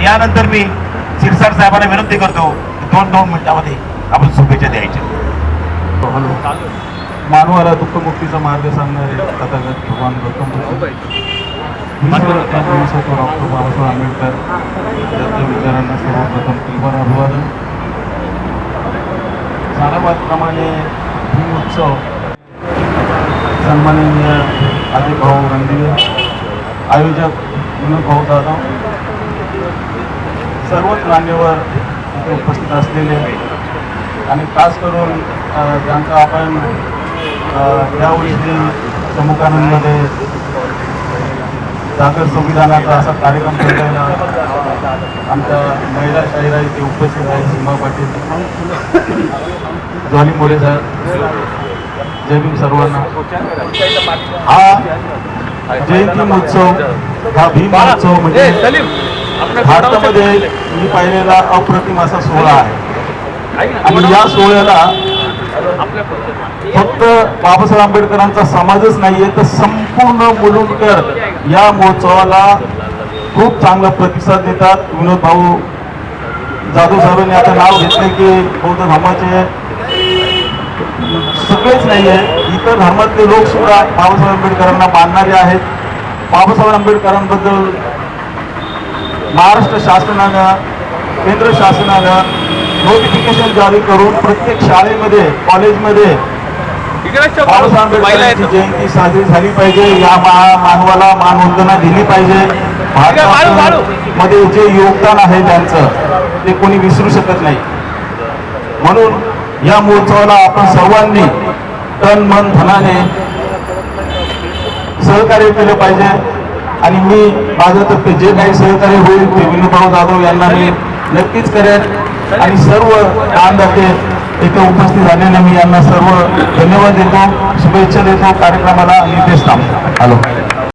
आणि यानंतर मी शिरसाट साहेबांना विनंती करतो 2 मिनिटांमध्ये आपण शुभेच्छा द्यायच्या. मानवाला दुःखमुक्तीचा मार्ग सांगणारे तथागत भगवान गौतम बुद्ध, डॉक्टर बाबासाहेब आंबेडकर यांच्या विचारांना सर्वप्रथम किलवर अभिवादन. साराबादप्रमाणे भीम उत्सव सन्माननीय आदित्य भाऊ रणदिवे, आयोजक विनोद भाऊ दादा, सर्वच मान्यवर इथे उपस्थित असलेले आणि खास करून ज्यांचा आपण यावर्षी समुखानंदमध्ये जागर संविधानाचा असा कार्यक्रम केलेला आमच्या महिला शाहिरा इथे उपस्थित आहे. सीमा पाटील, जॉली मोरे साहेब, जय भीम सर्वांना. हा जयंती महोत्सव, हा भीम महोत्सव म्हणजे भारतामध्ये मी पाहिलेला अप्रतिम असा सोहळा आहे. आणि या सोहळ्याला फक्त बाबासाहेब आंबेडकरांचा समाजच नाहीये, तर संपूर्ण मुलुंडकर या महोत्सवाला खूप चांगला प्रतिसाद देतात. विनोद भाऊ जाधव साहेबांनी आता नाव घेतले की बौद्ध धर्माचे सगळेच नाहीये, इतर धर्मातले लोक सुद्धा बाबासाहेब आंबेडकरांना मानणारे आहेत. बाबासाहेब आंबेडकरांबद्दल महाराष्ट्र शासनानं, केंद्र शासनानं नोटिफिकेशन जारी करून प्रत्येक शाळेमध्ये, कॉलेजमध्ये बाबासाहेब आंबेडकरांची जयंती साजरी झाली पाहिजे. या मानवाला मानवंदना दिली पाहिजे. भारतामध्ये जे योगदान आहे त्यांचं ते कोणी विसरू शकत नाही. म्हणून या महोत्सवाला आपण सर्वांनी तन मन धनाने सहकार्य केलं पाहिजे. आणि मी माझ्यातर्फे जे काही सहकार्य होईल ते विनोदभाऊ जाधव यांना मी नक्कीच करेन. आणि सर्व दानदाते इथे उपस्थित झालेले मी यांना सर्व धन्यवाद देतो, शुभेच्छा देतो. कार्यक्रमाला निर्देश थांबतो. हॅलो.